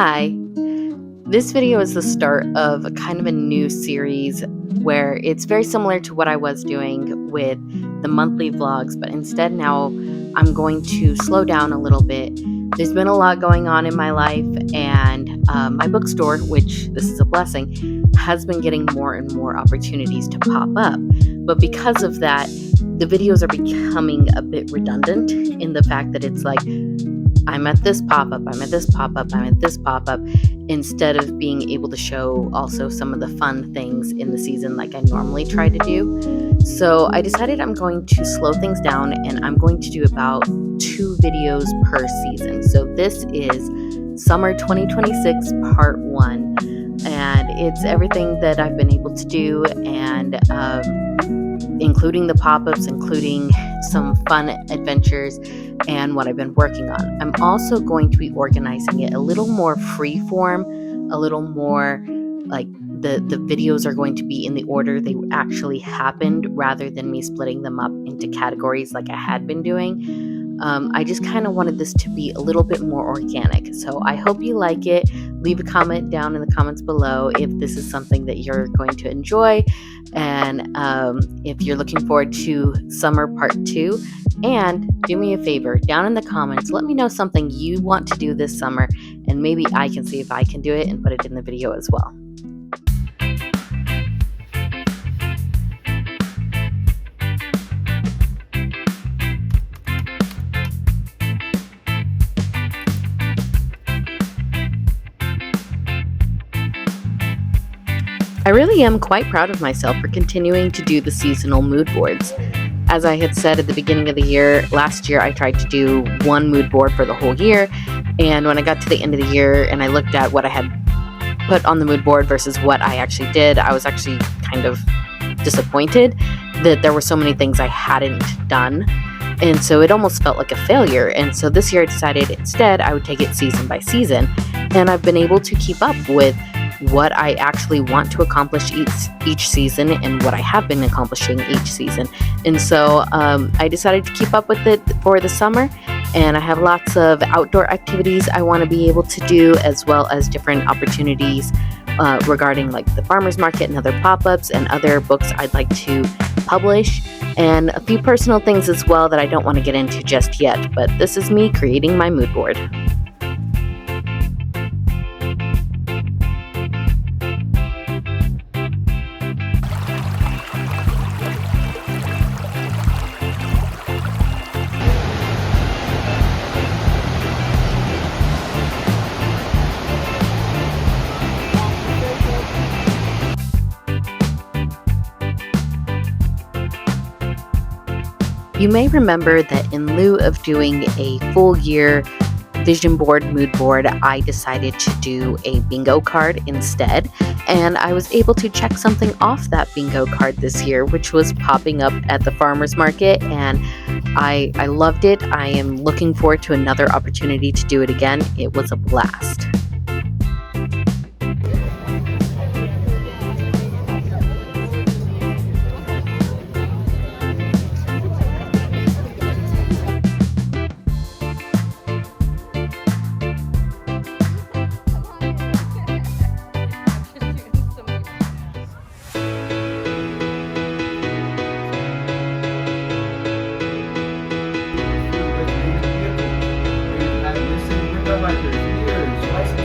Hi. This video is the start of a kind of a new series where it's very similar to what I was doing with the monthly vlogs, but instead now I'm going to slow down a little bit. There's been a lot going on in my life, and my bookstore, which this is a blessing, has been getting more and more opportunities to pop up. But because of that, the videos are becoming a bit redundant in the fact that it's like, I'm at this pop up, I'm at this pop up, I'm at this pop up, instead of being able to show also some of the fun things in the season like I normally try to do. So I decided I'm going to slow things down and I'm going to do about 2 videos per season. So this is Summer 2026 Part 1, and it's everything that I've been able to do, and including the pop-ups, including some fun adventures, and what I've been working on. I'm also going to be organizing it a little more freeform, a little more like the videos are going to be in the order they actually happened rather than me splitting them up into categories like I had been doing. I just kind of wanted this to be a little bit more organic. So I hope you like it. Leave a comment down in the comments below if this is something that you're going to enjoy. And if you're looking forward to Summer Part 2. And do me a favor, down in the comments, let me know something you want to do this summer, and maybe I can see if I can do it and put it in the video as well. I really am quite proud of myself for continuing to do the seasonal mood boards. As I had said at the beginning of the year, last year I tried to do one mood board for the whole year, and when I got to the end of the year and I looked at what I had put on the mood board versus what I actually did, I was actually kind of disappointed that there were so many things I hadn't done, and so it almost felt like a failure. And so this year I decided instead I would take it season by season, and I've been able to keep up with what I actually want to accomplish each season and what I have been accomplishing each season. And so I decided to keep up with it for the summer, and I have lots of outdoor activities I want to be able to do, as well as different opportunities regarding like the farmers market and other pop-ups and other books I'd like to publish, and a few personal things as well that I don't want to get into just yet. But this is me creating my mood board. You may remember that in lieu of doing a full year vision board, mood board, I decided to do a bingo card instead. And I was able to check something off that bingo card this year, which was popping up at the farmers market. And I loved it. I am looking forward to another opportunity to do it again. It was a blast. With many vehicles. We've had missing window wipers, mirrors, license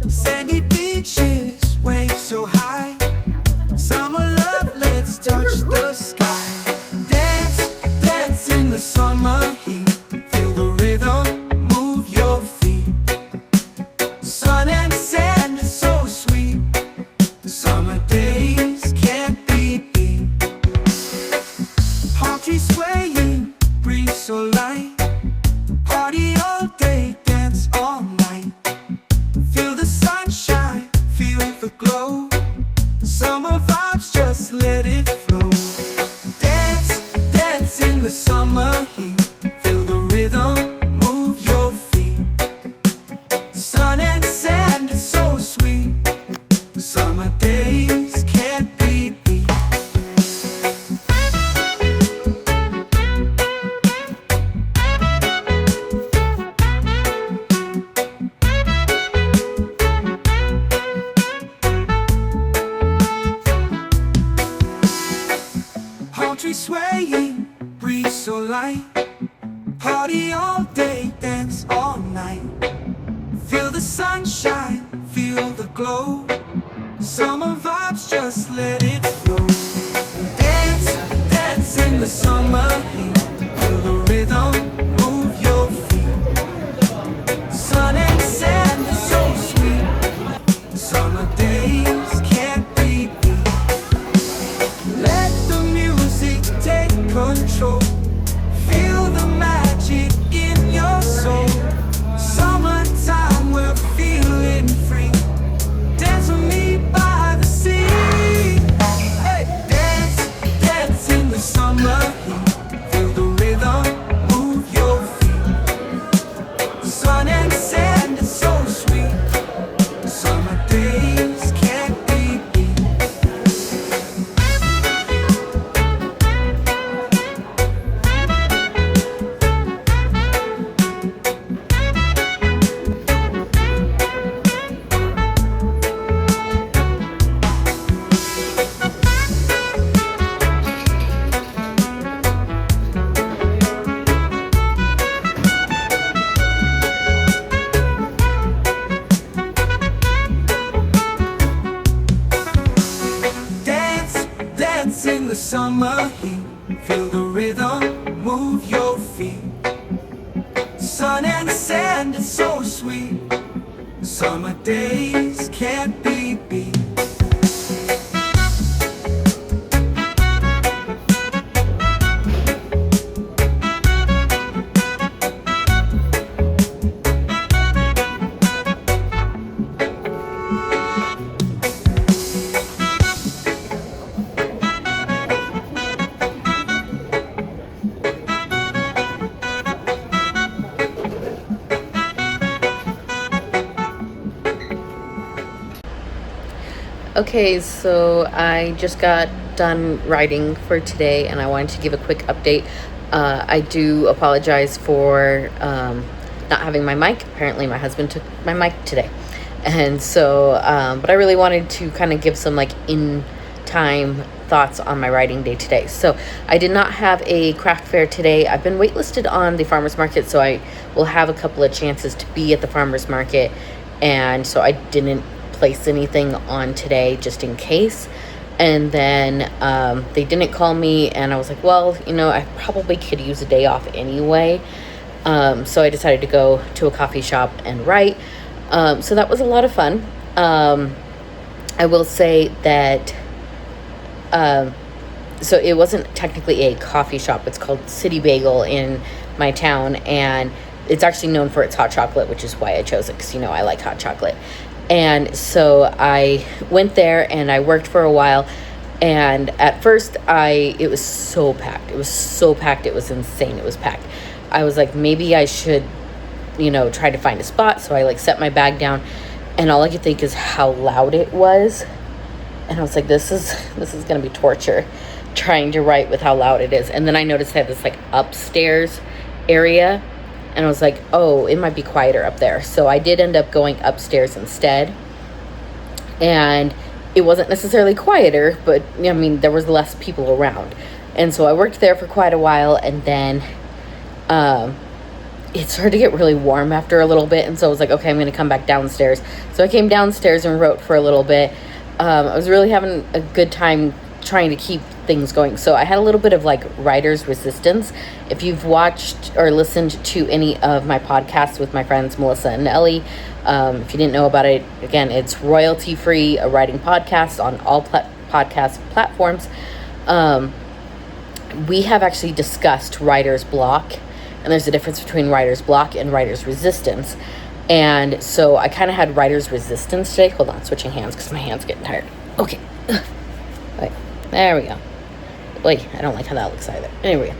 Sandy beaches, waves so high. Summer love, let's touch the sky. Dance, dance in the summer heat. Feel the rhythm, move your feet. Sun and sand is so sweet. Summer days can't be beat. Palm trees swaying, breeze so light. Party all day, dance all night. Feel the sunshine, feel the glow. Summer vibes, just let it flow. Dance, dance in the summer heat. Feel the rhythm, move your feet. Sun and sand is so sweet. Summer days can't be beat. Palm trees swaying, breeze so light. Party all day, dance all night. Feel the sunshine, feel the glow. Summer vibes, just let it flow. Dance, dance in the summer heat. Feel the rhythm, move your feet. Sun and sand is so sweet. Summer days can't be beat. Let the music take control. Feel the magic in your soul. Summertime, we're feeling free. Dance with me by the sea. Hey, dance, dance in the summer heat. Feel the rhythm, move your feet. Sun and sand is so sweet. Summer days can't be beat. Dance, dance in the summer heat. Feel the rhythm, move your feet. Sun and sand is so sweet. Summer days can't be beat. Okay, so I just got done writing for today and I wanted to give a quick update. I do apologize for not having my mic. Apparently, my husband took my mic today. And so, but I really wanted to kind of give some like in time thoughts on my writing day today. So I did not have a craft fair today. I've been waitlisted on the farmer's market, so I will have a couple of chances to be at the farmer's market. And so I didn't place anything on today just in case. And then they didn't call me and I was like, well, you know, I probably could use a day off anyway. So I decided to go to a coffee shop and write. So that was a lot of fun. I will say that so it wasn't technically a coffee shop. It's called City Bagel in my town, and it's actually known for its hot chocolate, which is why I chose it, because, you know, I like hot chocolate. And so I went there and I worked for a while, and at first it was so packed. It was so packed. It was insane. It was packed. I was like, maybe I should, you know, try to find a spot. So I like set my bag down, and all I could think is how loud it was. And I was like, this is going to be torture trying to write with how loud it is. And then I noticed they had this like upstairs area, and I was like, oh, it might be quieter up there. So I did end up going upstairs instead. And it wasn't necessarily quieter, but I mean, there was less people around. And so I worked there for quite a while, and then it started to get really warm after a little bit, and so I was like, okay, I'm going to come back downstairs. So I came downstairs and wrote for a little bit. I was really having a good time trying to keep things going. So I had a little bit of like writer's resistance. If you've watched or listened to any of my podcasts with my friends Melissa and Ellie, if you didn't know about it, again, it's royalty-free, a writing podcast on all podcast platforms. We have actually discussed writer's block, and there's a difference between writer's block and writer's resistance. And so I kind of had writer's resistance today. Hold on, switching hands because my hand's getting tired. Okay. Right, there we go. Wait, I don't like how that looks either. Anyway,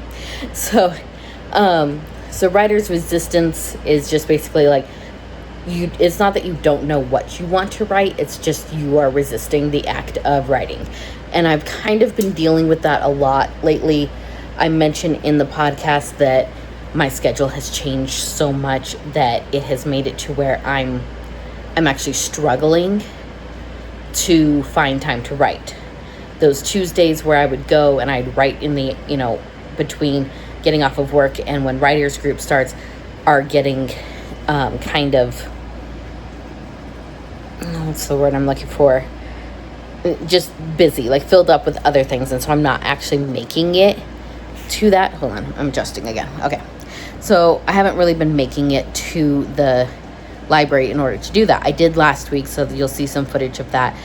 so writer's resistance is just basically like, it's not that you don't know what you want to write, it's just you are resisting the act of writing. And I've kind of been dealing with that a lot lately. I mentioned in the podcast that my schedule has changed so much that it has made it to where I'm actually struggling to find time to write. Those Tuesdays where I would go and I'd write in the, between getting off of work and when writers group starts, are getting kind of, what's the word I'm looking for? Just busy, like filled up with other things. And so I'm not actually making it to that. Hold on, I'm adjusting again. Okay. So I haven't really been making it to the library in order to do that. I did last week, so you'll see some footage of that.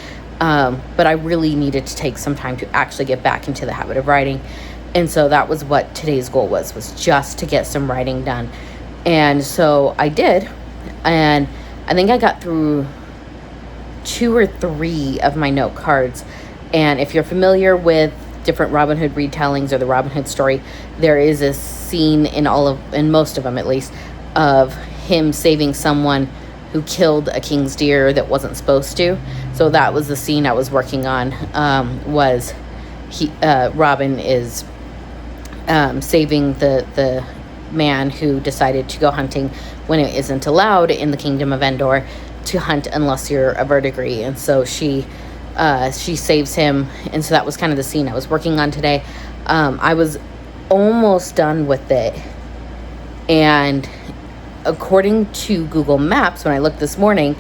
But I really needed to take some time to actually get back into the habit of writing. And so that was what today's goal was just to get some writing done. And so I did. And I think I got through 2 or 3 of my note cards. And if you're familiar with different Robin Hood retellings or the Robin Hood story, there is a scene in most of them at least, of him saving someone who killed a king's deer that wasn't supposed to. So that was the scene I was working on, Robin is saving the man who decided to go hunting when it isn't allowed in the Kingdom of Endor to hunt unless you're a verdigris. And so she saves him, and so that was kind of the scene I was working on today. I was almost done with it, and according to Google Maps, when I looked this morning,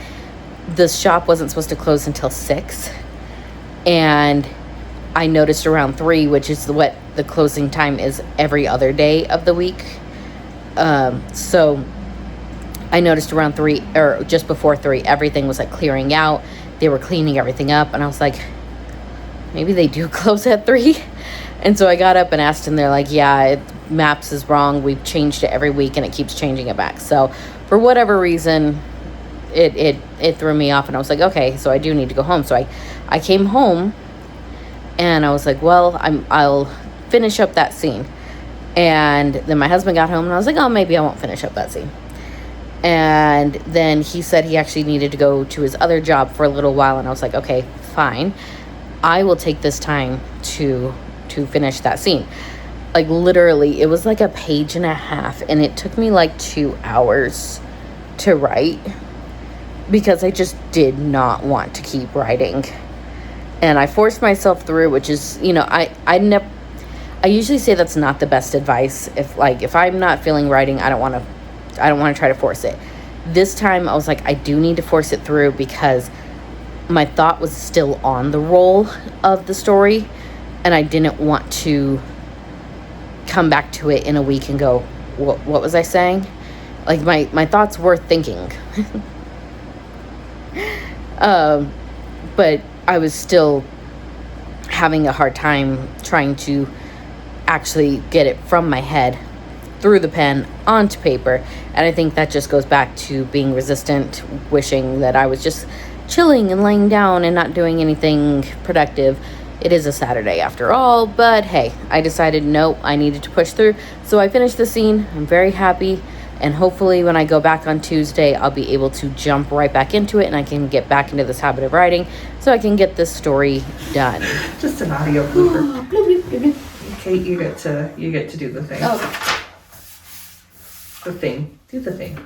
the shop wasn't supposed to close until 6, and I noticed around 3, which is what the closing time is every other day of the week. So I noticed around 3, or just before 3, everything was like clearing out. They were cleaning everything up, and I was like, maybe they do close at 3. And so I got up and asked, and they're like, yeah, Maps is wrong. We've changed it every week, and it keeps changing it back. So for whatever reason, it threw me off, and I was like, okay, so I do need to go home. So I came home, and I was like, well, I'll finish up that scene. And then my husband got home, and I was like, oh, maybe I won't finish up that scene. And then he said he actually needed to go to his other job for a little while, and I was like, okay, fine. I will take this time to finish that scene. Like literally, it was like a page and a half, and it took me like 2 hours to write because I just did not want to keep writing. And I forced myself through, which is, I usually say that's not the best advice. If I'm not feeling writing, I don't want to try to force it. This time I was like, I do need to force it through because my thought was still on the roll of the story, and I didn't want to come back to it in a week and go, what was I saying? Like my thoughts were thinking. But I was still having a hard time trying to actually get it from my head through the pen onto paper. And I think that just goes back to being resistant, wishing that I was just chilling and laying down and not doing anything productive. It is a Saturday after all, but hey, I decided no, I needed to push through. So I finished the scene. I'm very happy, and hopefully when I go back on Tuesday, I'll be able to jump right back into it, and I can get back into this habit of writing so I can get this story done. Just an audio blooper. Okay, you get to do the thing. Oh. The thing. Do the thing.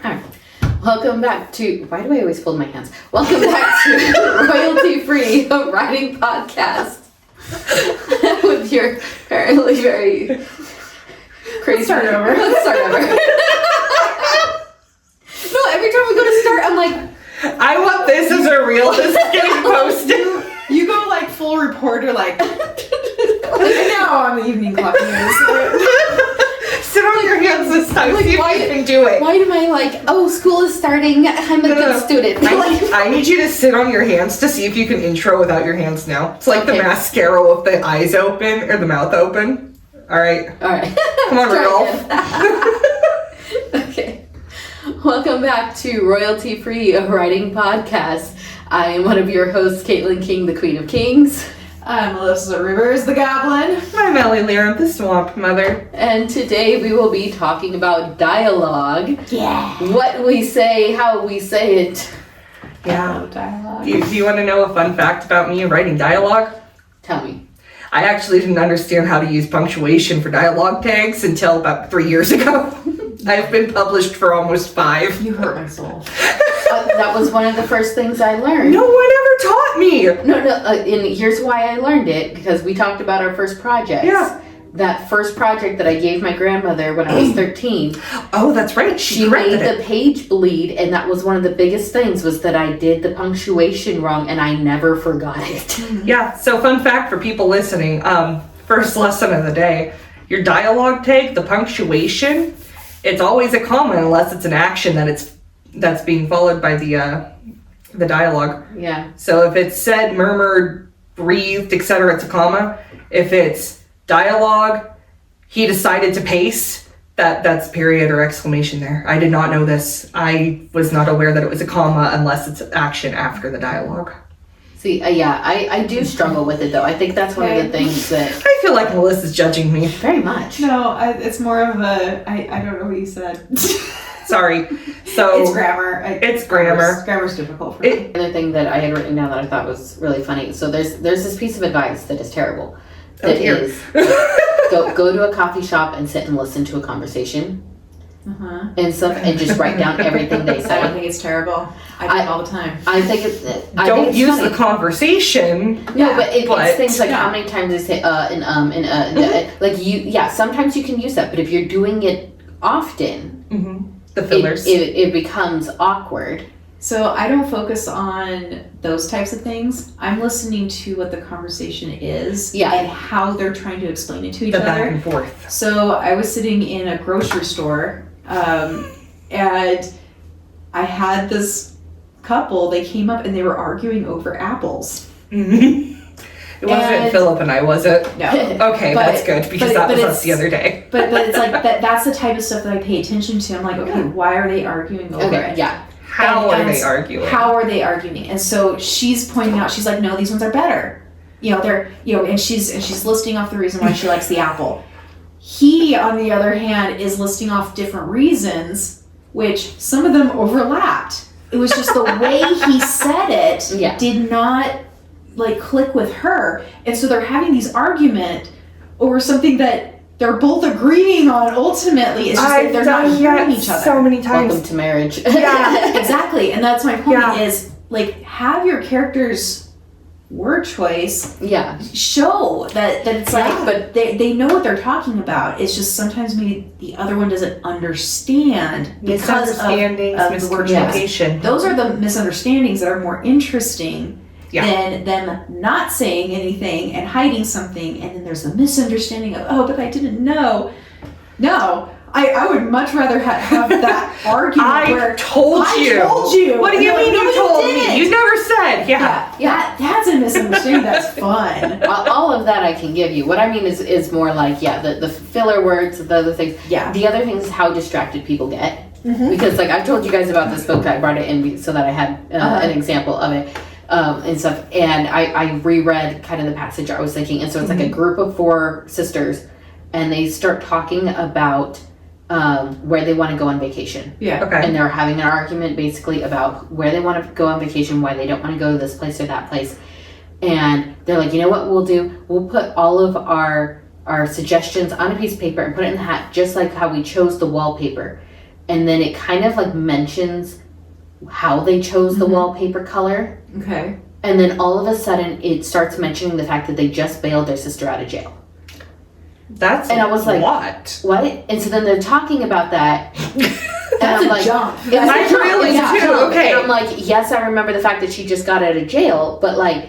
All right. Welcome back to, why do I always fold my hands? Welcome back to Royalty Free Writing Podcast with your apparently very crazy. Let's start over. Let's start over. I'm like, I want this as a reel. This is getting posted. you go like full reporter, like, and now on the evening clock news. Sit on your hands this time. Like, See if why- you can do it. Why am I like, oh, school is starting, I'm a good student. Like, I need you to sit on your hands to see if you can intro without your hands now. It's like the Okay. mascara with the eyes open or the mouth open. All right. all right. Come on, Try Rudolph. again. Okay. Welcome back to Royalty Free, a writing podcast. I am one of your hosts, Caitlin King, the Queen of Kings. I'm Melissa Rivers, the Goblin. I'm Ellie Lyra, the Swamp Mother. And today we will be talking about dialogue. Yeah. What we say, how we say it. Yeah. Dialogue. Do you want to know a fun fact about me writing dialogue? Tell me. I actually didn't understand how to use punctuation for dialogue tags until about 3 years ago. I've been published for almost 5. You hurt my soul. That was one of the first things I learned. No one ever taught me. No, and here's why I learned it, because we talked about our first projects. Yeah. That first project that I gave my grandmother when I was 13, Oh, that's right. she She made corrected the it. page bleed, and that was one of the biggest things, was that I did the punctuation wrong, and I never forgot it. Yeah, so fun fact for people listening. First lesson of the day. Your dialogue tag, the punctuation, it's always a comma unless it's an action that's being followed by the dialogue. Yeah. So if it's said, murmured, breathed, etc., it's a comma. If it's dialogue, he decided to pace, that's period or exclamation there. I did not know this. I was not aware that it was a comma unless it's action after the dialogue. See, yeah, I do struggle with it, though. I think that's one of the things that, I feel like Melissa's judging me. very much. No, it's more of a. I don't know what you said. Sorry. So It's grammar. It's grammar. Grammar's difficult for me. It, Another thing that I had written down that I thought was really funny. So there's this piece of advice that is terrible. Oh, That dear. is, go to a coffee shop and sit and listen to a conversation Uh-huh. and stuff, and just write down everything they I don't say. think it's terrible. I do it all the time. I think it's. I don't think it's use funny. the conversation. No, but it's things like yeah. how many times they say like you. Yeah, sometimes you can use that, but if you're doing it often, The fillers. it becomes awkward. So I don't focus on those types of things. I'm listening to what the conversation is Yeah. and how they're trying to explain it to each the back other. and forth. So I was sitting in a grocery store, and I had this couple. They came up and they were arguing over apples. It wasn't And- Philip and I, was it? No, Okay, But- that's good because but- that but was us it's- the other day. but it's like that's the type of stuff that I pay attention to. I'm like, okay, why are they arguing over Okay, it? yeah. How And are they it's- arguing? How are they arguing? And so she's pointing out, she's like, no, these ones are better. And she's listing off the reason why she likes the apple. He, on the other hand, is listing off different reasons, which some of them overlapped. It was just the way he said it Yeah. did not like click with her. And so they're having these argument over something that they're both agreeing on ultimately. It's just that they're not hearing each other. so many Welcome times. to marriage. Yeah. Exactly, and that's my point Yeah. is like have your character's word choice Yeah. show that it's like Yeah. but they know what they're talking about. It's just sometimes maybe the other one doesn't understand because Misunderstandings, of the word choice. miscommunication. Those are the misunderstandings that are more interesting Yeah. than them not saying anything and hiding something, and then there's the misunderstanding of, oh, but I didn't know. No, I would much rather have that argument I where told you. I told you. What do you And mean you're like, you "No, told didn't." me? You never said. Yeah. That's a misunderstanding. That's fun. All of that I can give you. What I mean is more like, the filler words, the other things. Yeah. The other thing is how distracted people get. Mhm. Because, like, I've told you guys about this book. I brought it in so that I had an example of it and stuff. And I reread kind of the passage I was thinking. And so it's like a group of 4 sisters, and they start talking about where they want to go on vacation. Yeah. Okay. And they're having an argument basically about where they want to go on vacation, why they don't want to go to this place or that place. And they're like, you know what we'll do? We'll put all of our suggestions on a piece of paper and put it in the hat, just like how we chose the wallpaper. And then it kind of like mentions how they chose the wallpaper color. Okay. And then all of a sudden it starts mentioning the fact that they just bailed their sister out of jail. That's And I was like, what? What? And so then they're talking about that. That's I'm a like, jump. Yeah, I it's a jump, really it's a do, jump. okay. And I'm like, yes, I remember the fact that she just got out of jail, but like,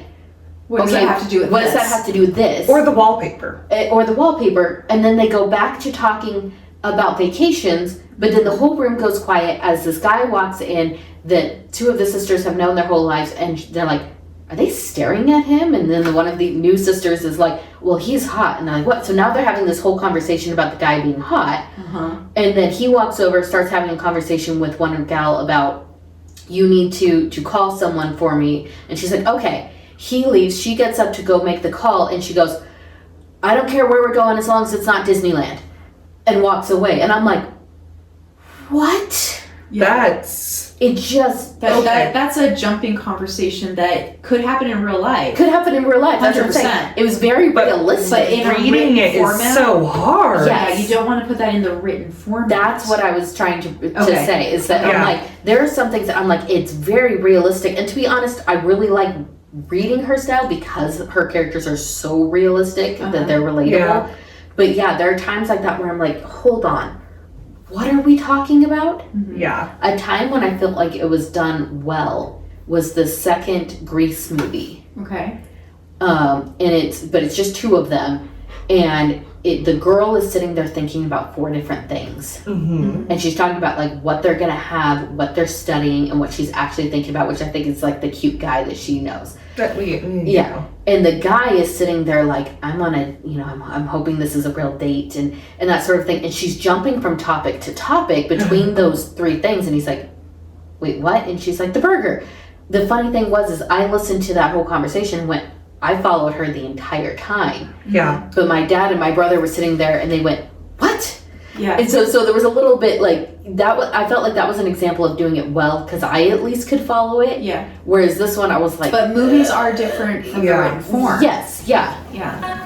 What does that have to do with what this? does that have to do with this? Or the wallpaper. Or the wallpaper, and then they go back to talking about vacations, but then the whole room goes quiet as this guy walks in that two of the sisters have known their whole lives, and they're like, are they staring at him? And then one of the new sisters is like, well, he's hot. And they're like, what? So now they're having this whole conversation about the guy being hot. Uh-huh. And then he walks over, starts having a conversation with one gal about, you need to call someone for me. And she's like, okay. He leaves. She gets up to go make the call, and she goes, I don't care where we're going as long as it's not Disneyland, and walks away. And I'm like, what? That's It just That's a jumping conversation that could happen in real life. could happen in real life. That's what I'm saying. 100%. It was very But- realistic. but in a reading written it is format? so hard. Yeah. Yeah, you don't want to put that in the written format. That's what I was trying to Okay. say, is that I'm Yeah. like, there are some things that I'm like, it's very realistic. And to be honest, I really like reading her style because her characters are so realistic Uh-huh. that they're relatable. Yeah. But yeah, there are times like that where I'm like, hold on, what are we talking about? Yeah. A time when I felt like it was done well was the second Grease movie. Okay. And it's just two of them, and the girl is sitting there thinking about four different things. Mm-hmm. And she's talking about like what they're gonna have, what they're studying, and what she's actually thinking about, which I think is like the cute guy that she knows. That we Yeah. And the guy is sitting there like, I'm on a, I'm hoping this is a real date and that sort of thing. And she's jumping from topic to topic between those three things. And he's like, wait, what? And she's like, the burger. The funny thing is I listened to that whole conversation when I followed her the entire time. Yeah. But my dad and my brother were sitting there and they went, what? Yeah. And so there was a little bit like that. I felt like that was an example of doing it well because I at least could follow it. Yeah. Whereas this one, I was like, But movies are different from the Yeah. written form. yes, yeah. Yeah.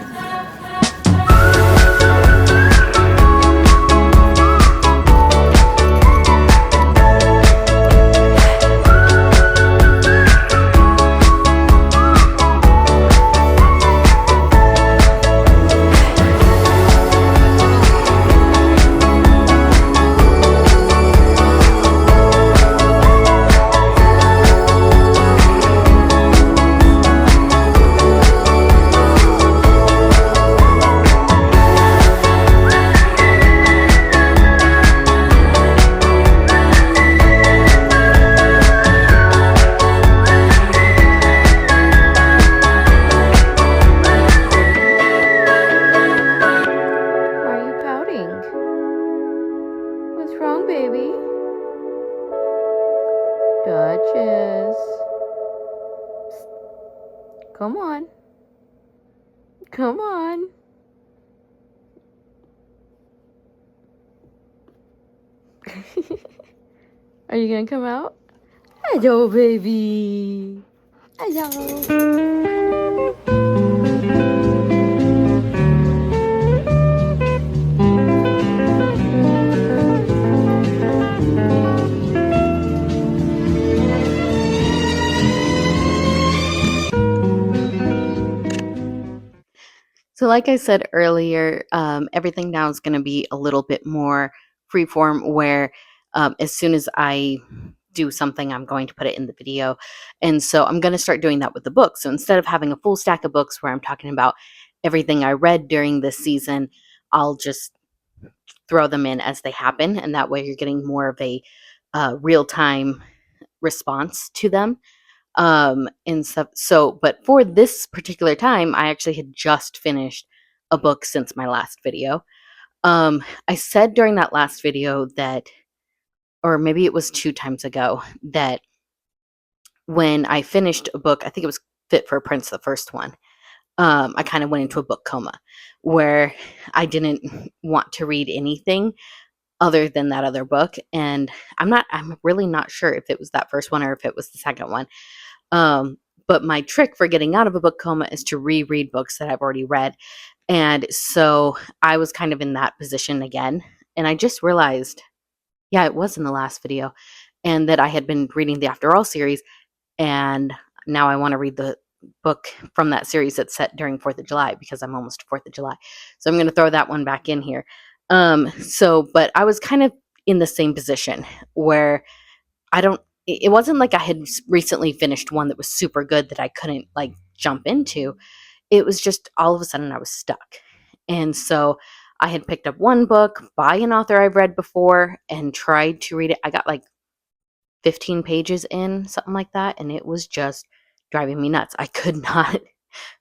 Why are you pouting? What's wrong, baby? Duchess. Psst. Come on. Come on. Are you gonna come out? Hello, baby. Hello. So, like I said earlier, everything now is going to be a little bit more freeform, where as soon as I do something, I'm going to put it in the video. And so I'm going to start doing that with the books. So instead of having a full stack of books where I'm talking about everything I read during this season, I'll just throw them in as they happen. And that way you're getting more of a real-time response to them. And stuff. So, but for this particular time, I actually had just finished a book since my last video. I said during that last video that, or maybe it was 2 times ago, that when I finished a book, I think it was Fit for a Prince, the first one, I kind of went into a book coma where I didn't want to read anything other than that other book. And I'm really not sure if it was that first one or if it was the second one. But my trick for getting out of a book coma is to reread books that I've already read. And so I was kind of in that position again. And I just realized, yeah, it was in the last video, and that I had been reading the After All series. And now I want to read the book from that series that's set during 4th of July because I'm almost 4th of July. So I'm going to throw that one back in here. But I was kind of in the same position where it wasn't like I had recently finished one that was super good that I couldn't like jump into. It was just all of a sudden I was stuck. And so I had picked up one book by an author I've read before and tried to read it. I got like 15 pages in, something like that, and it was just driving me nuts. I could not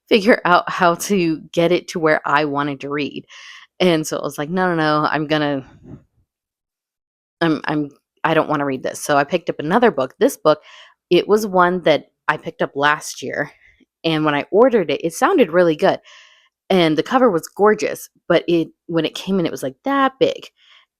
figure out how to get it to where I wanted to read. And so I was like, no, I don't want to read this. So I picked up another book. This book, it was one that I picked up last year. And when I ordered it, it sounded really good. And the cover was gorgeous, but when it came in, it was like that big.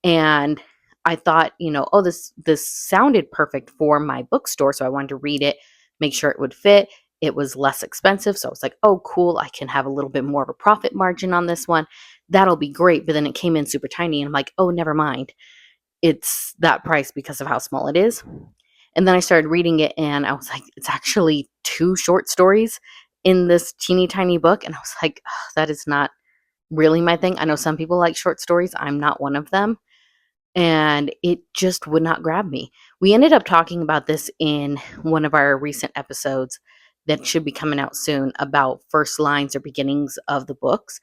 And I thought, oh, this sounded perfect for my bookstore. So I wanted to read it, make sure it would fit. It was less expensive. So I was like, oh, cool. I can have a little bit more of a profit margin on this one. That'll be great. But then it came in super tiny. And I'm like, oh, never mind. It's that price because of how small it is. And then I started reading it and I was like, it's actually 2 short stories in this teeny tiny book. And I was like, oh, that is not really my thing. I know some people like short stories. I'm not one of them. And it just would not grab me. We ended up talking about this in one of our recent episodes that should be coming out soon about first lines or beginnings of the books.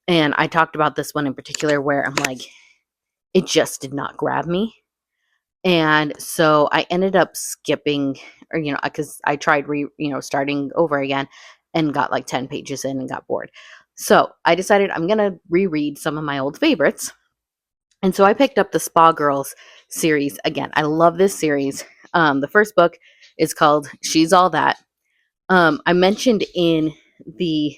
And I talked about this one in particular where I'm like, it just did not grab me. And so I ended up skipping, or, because I tried starting over again and got like 10 pages in and got bored. So I decided I'm going to reread some of my old favorites. And so I picked up the Spa Girls series again. I love this series. The first book is called She's All That. I mentioned in the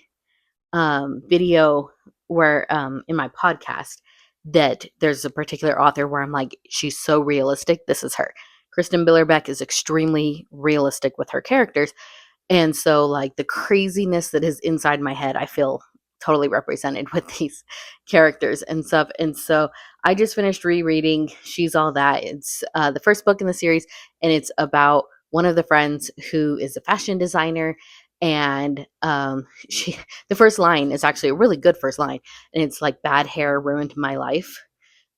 video where in my podcast that there's a particular author where I'm like, she's so realistic. This is her. Kristen Billerbeck is extremely realistic with her characters. And so like the craziness that is inside my head, I feel totally represented with these characters and stuff. And so I just finished rereading She's All That. It's the first book in the series, and it's about one of the friends who is a fashion designer. And the first line is actually a really good first line, and it's like, bad hair ruined my life.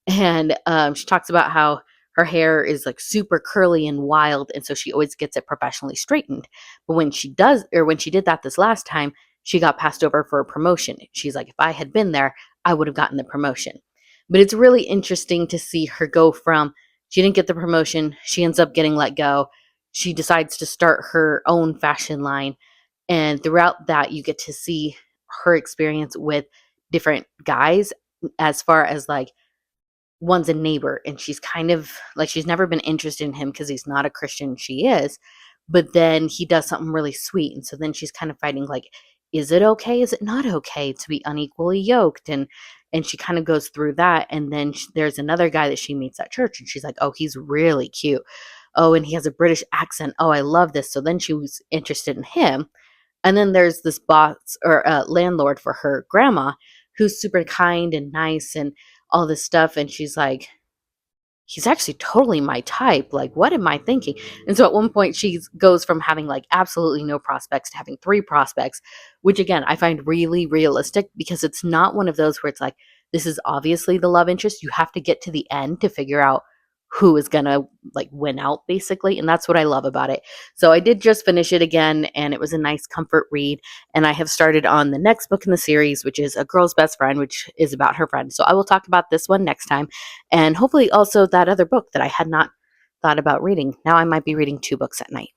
And she talks about how her hair is like super curly and wild, and so she always gets it professionally straightened. But when she did that this last time, she got passed over for a promotion. She's like, if I had been there, I would have gotten the promotion. But it's really interesting to see her go from, she didn't get the promotion, she ends up getting let go. She decides to start her own fashion line. And throughout that, you get to see her experience with different guys, as far as like, one's a neighbor, and she's kind of like, she's never been interested in him because he's not a Christian. She is. But then he does something really sweet. And so then she's kind of fighting like, is it okay? Is it not okay to be unequally yoked? And she kind of goes through that. And then there's another guy that she meets at church, and she's like, oh, he's really cute. Oh, and he has a British accent. Oh, I love this. So then she was interested in him. And then there's this boss or landlord for her grandma who's super kind and nice and all this stuff. And she's like, he's actually totally my type. Like, what am I thinking? And so at one point she goes from having like absolutely no prospects to having 3 prospects, which again, I find really realistic, because it's not one of those where it's like, this is obviously the love interest. You have to get to the end to figure out who is going to like win out, basically. And that's what I love about it. So I did just finish it again, and it was a nice comfort read. And I have started on the next book in the series, which is A Girl's Best Friend, which is about her friend. So I will talk about this one next time. And hopefully also that other book that I had not thought about reading. Now I might be reading 2 books at night.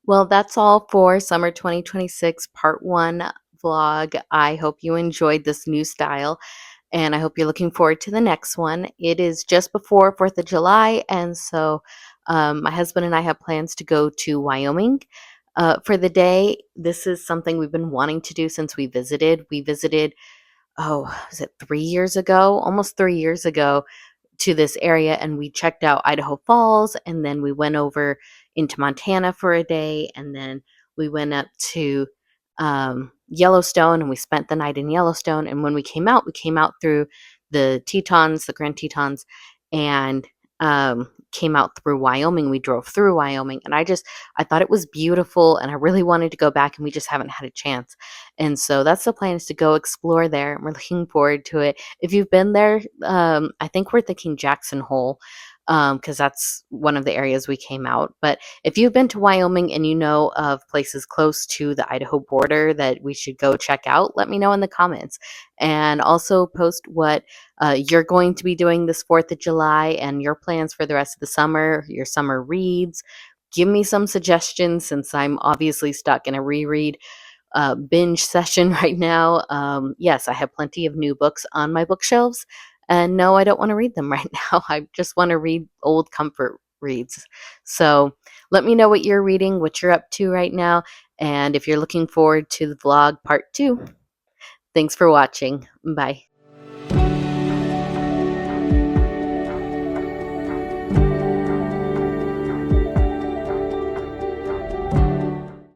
Well, that's all for summer 2026 part 1 vlog. I hope you enjoyed this new style, and I hope you're looking forward to the next one. It is just before 4th of July, and so my husband and I have plans to go to Wyoming for the day. This is something we've been wanting to do since we visited. We visited, was it 3 years ago? Almost 3 years ago, to this area, and we checked out Idaho Falls, and then we went over into Montana for a day, and then we went up to Yellowstone, and we spent the night in Yellowstone. And when we came out through the Tetons, the Grand Tetons, and came out through Wyoming. We drove through Wyoming, and I thought it was beautiful, and I really wanted to go back, and we just haven't had a chance. And so that's the plan, is to go explore there. And we're looking forward to it. If you've been there, I think we're thinking Jackson Hole, because that's one of the areas we came out. But if you've been to Wyoming and you know of places close to the Idaho border that we should go check out, let me know in the comments. And also post what you're going to be doing this 4th of July and your plans for the rest of the summer, your summer reads. Give me some suggestions, since I'm obviously stuck in a reread binge session right now. Yes, I have plenty of new books on my bookshelves. And no, I don't want to read them right now. I just want to read old comfort reads. So let me know what you're reading, what you're up to right now, and if you're looking forward to the vlog part 2. Thanks for watching. Bye.